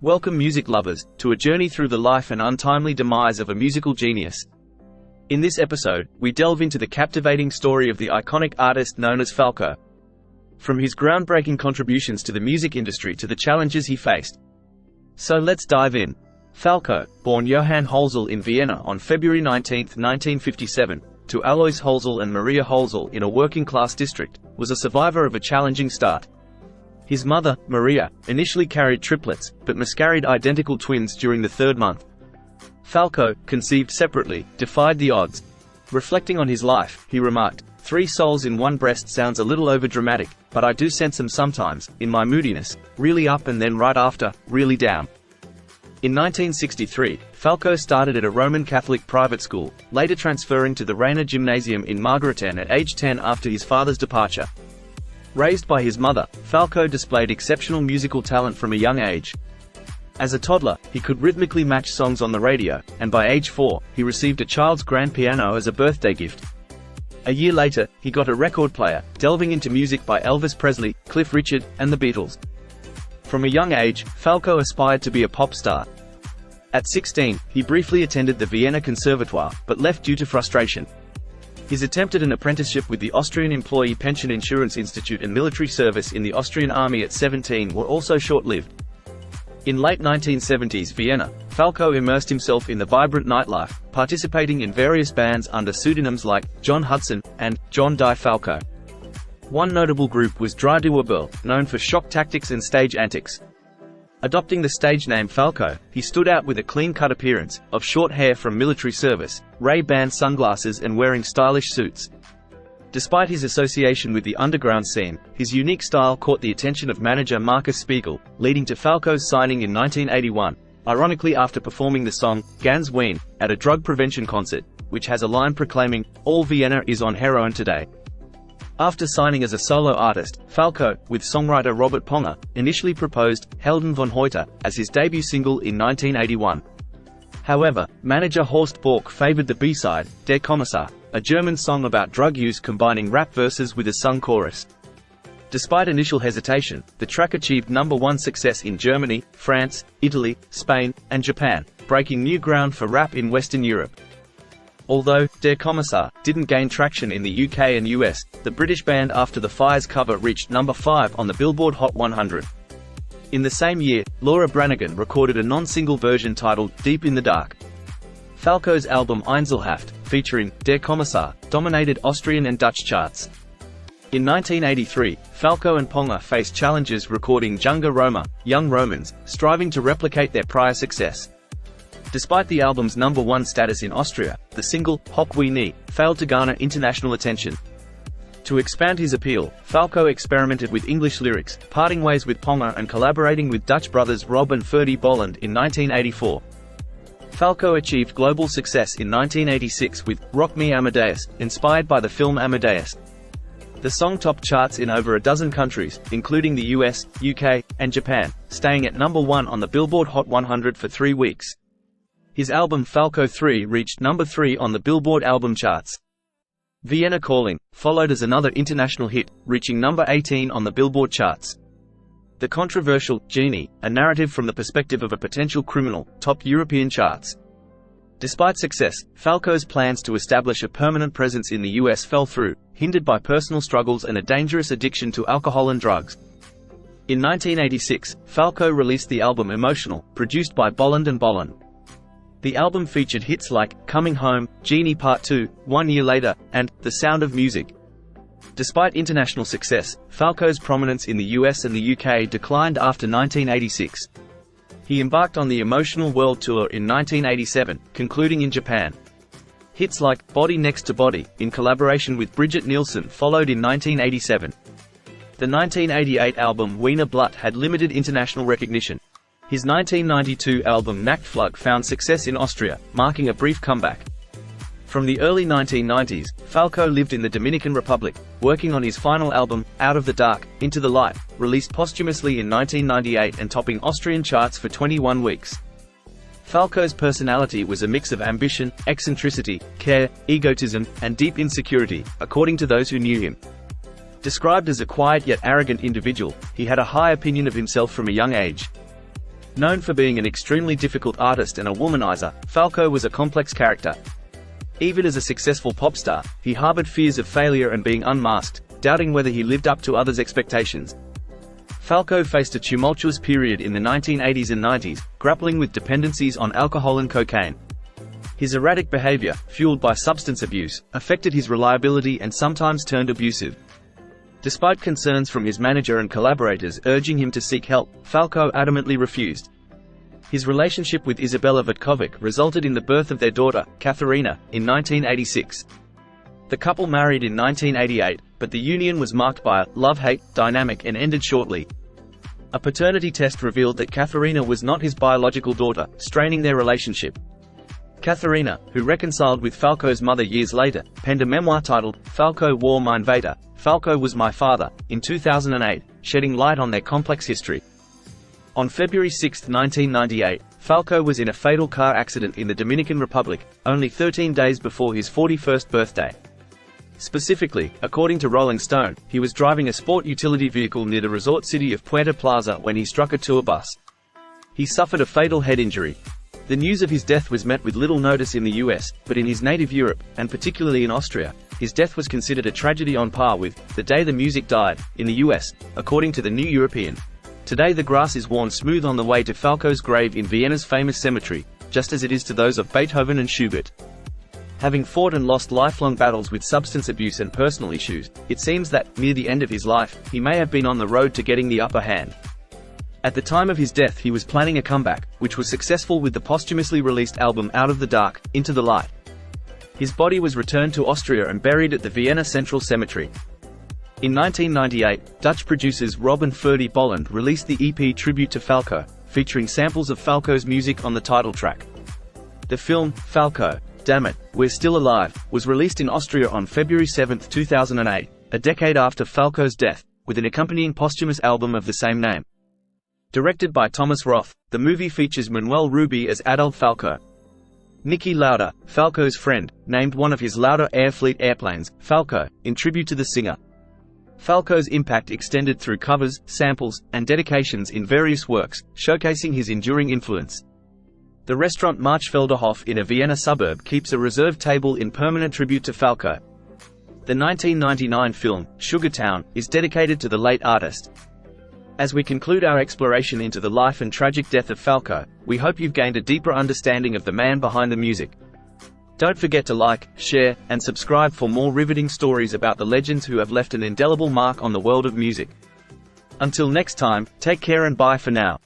Welcome music lovers, to a journey through the life and untimely demise of a musical genius. In this episode, we delve into the captivating story of the iconic artist known as Falco. From his groundbreaking contributions to the music industry to the challenges he faced. So let's dive in. Falco, born Johann Holzel in Vienna on February 19, 1957, to Alois Holzel and Maria Holzel in a working-class district, was a survivor of a challenging start. His mother, Maria, initially carried triplets, but miscarried identical twins during the third month. Falco, conceived separately, defied the odds. Reflecting on his life, he remarked, "3 souls in one breast sounds a little overdramatic, but I do sense them sometimes, in my moodiness, really up and then right after, really down." In 1963, Falco started at a Roman Catholic private school, later transferring to the Rainer Gymnasium in Margareten at age 10 after his father's departure. Raised by his mother, Falco displayed exceptional musical talent from a young age. As a toddler, he could rhythmically match songs on the radio, and by age 4, he received a child's grand piano as a birthday gift. A year later, he got a record player, delving into music by Elvis Presley, Cliff Richard, and the Beatles. From a young age, Falco aspired to be a pop star. At 16, he briefly attended the Vienna Conservatoire, but left due to frustration. His attempt at an apprenticeship with the Austrian Employee Pension Insurance Institute and military service in the Austrian army at 17 were also short-lived. In late 1970s Vienna, Falco immersed himself in the vibrant nightlife, participating in various bands under pseudonyms like John Hudson and John Die Falco. One notable group was Drei Duerbell, known for shock tactics and stage antics. Adopting the stage name Falco, he stood out with a clean-cut appearance, of short hair from military service, Ray-Ban sunglasses and wearing stylish suits. Despite his association with the underground scene, his unique style caught the attention of manager Markus Spiegel, leading to Falco's signing in 1981, ironically after performing the song, Ganz Wien, at a drug prevention concert, which has a line proclaiming, "All Vienna is on heroin today." After signing as a solo artist, Falco, with songwriter Robert Ponger, initially proposed Helden von heute as his debut single in 1981. However, manager Horst Bork favored the B-side, Der Kommissar, a German song about drug use combining rap verses with a sung chorus. Despite initial hesitation, the track achieved #1 success in Germany, France, Italy, Spain, and Japan, breaking new ground for rap in Western Europe. Although Der Kommissar didn't gain traction in the UK and US, the British band After the Fire's cover reached #5 on the Billboard Hot 100. In the same year, Laura Branigan recorded a non-single version titled Deep in the Dark. Falco's album Einzelhaft, featuring Der Kommissar, dominated Austrian and Dutch charts. In 1983, Falco and Ponger faced challenges recording Junge Roma, Young Romans, striving to replicate their prior success. Despite the album's #1 status in Austria, the single, Hock wie nie, failed to garner international attention. To expand his appeal, Falco experimented with English lyrics, parting ways with Ponger and collaborating with Dutch brothers Rob and Ferdy Bolland in 1984. Falco achieved global success in 1986 with Rock Me Amadeus, inspired by the film Amadeus. The song topped charts in over a dozen countries, including the US, UK, and Japan, staying at #1 on the Billboard Hot 100 for 3 weeks. His album Falco 3 reached #3 on the Billboard album charts. Vienna Calling followed as another international hit, reaching #18 on the Billboard charts. The controversial Genie, a narrative from the perspective of a potential criminal, topped European charts. Despite success, Falco's plans to establish a permanent presence in the US fell through, hindered by personal struggles and a dangerous addiction to alcohol and drugs. In 1986, Falco released the album Emotional, produced by Bolland and Bolland. The album featured hits like Coming Home, Genie Part 2, 1 Year Later, and The Sound of Music. Despite international success, Falco's prominence in the US and the UK declined after 1986. He embarked on the Emotional World Tour in 1987, concluding in Japan. Hits like Body Next to Body, in collaboration with Bridget Nielsen, followed in 1987. The 1988 album Wiener Blatt had limited international recognition. His 1992 album Nachtflug found success in Austria, marking a brief comeback. From the early 1990s, Falco lived in the Dominican Republic, working on his final album, Out of the Dark, Into the Light, released posthumously in 1998 and topping Austrian charts for 21 weeks. Falco's personality was a mix of ambition, eccentricity, care, egotism, and deep insecurity, according to those who knew him. Described as a quiet yet arrogant individual, he had a high opinion of himself from a young age. Known for being an extremely difficult artist and a womanizer, Falco was a complex character. Even as a successful pop star, he harbored fears of failure and being unmasked, doubting whether he lived up to others' expectations. Falco faced a tumultuous period in the 1980s and 90s, grappling with dependencies on alcohol and cocaine. His erratic behavior, fueled by substance abuse, affected his reliability and sometimes turned abusive. Despite concerns from his manager and collaborators urging him to seek help, Falco adamantly refused. His relationship with Izabela Vitkovic resulted in the birth of their daughter, Katharina, in 1986. The couple married in 1988, but the union was marked by a love-hate dynamic and ended shortly. A paternity test revealed that Katharina was not his biological daughter, straining their relationship. Katharina, who reconciled with Falco's mother years later, penned a memoir titled, Falco war mein Vater, Falco was my father, in 2008, shedding light on their complex history. On February 6, 1998, Falco was in a fatal car accident in the Dominican Republic, only 13 days before his 41st birthday. Specifically, according to Rolling Stone, he was driving a sport utility vehicle near the resort city of Puerto Plaza when he struck a tour bus. He suffered a fatal head injury. The news of his death was met with little notice in the US, but in his native Europe, and particularly in Austria, his death was considered a tragedy on par with The Day the Music Died, in the US, according to the New European. Today the grass is worn smooth on the way to Falco's grave in Vienna's famous cemetery, just as it is to those of Beethoven and Schubert. Having fought and lost lifelong battles with substance abuse and personal issues, it seems that, near the end of his life, he may have been on the road to getting the upper hand. At the time of his death he was planning a comeback, which was successful with the posthumously released album Out of the Dark, Into the Light. His body was returned to Austria and buried at the Vienna Central Cemetery. In 1998, Dutch producers Rob and Ferdy Bolland released the EP Tribute to Falco, featuring samples of Falco's music on the title track. The film, Falco, Damn It, We're Still Alive, was released in Austria on February 7, 2008, a decade after Falco's death, with an accompanying posthumous album of the same name. Directed by Thomas Roth, the movie features Manuel Ruby as adult Falco. Niki Lauda, Falco's friend, named one of his Lauda Air Fleet airplanes, Falco, in tribute to the singer. Falco's impact extended through covers, samples, and dedications in various works, showcasing his enduring influence. The restaurant Marchfelderhof in a Vienna suburb keeps a reserved table in permanent tribute to Falco. The 1999 film, Sugar Town, is dedicated to the late artist. As we conclude our exploration into the life and tragic death of Falco, we hope you've gained a deeper understanding of the man behind the music. Don't forget to like, share, and subscribe for more riveting stories about the legends who have left an indelible mark on the world of music. Until next time, take care and bye for now.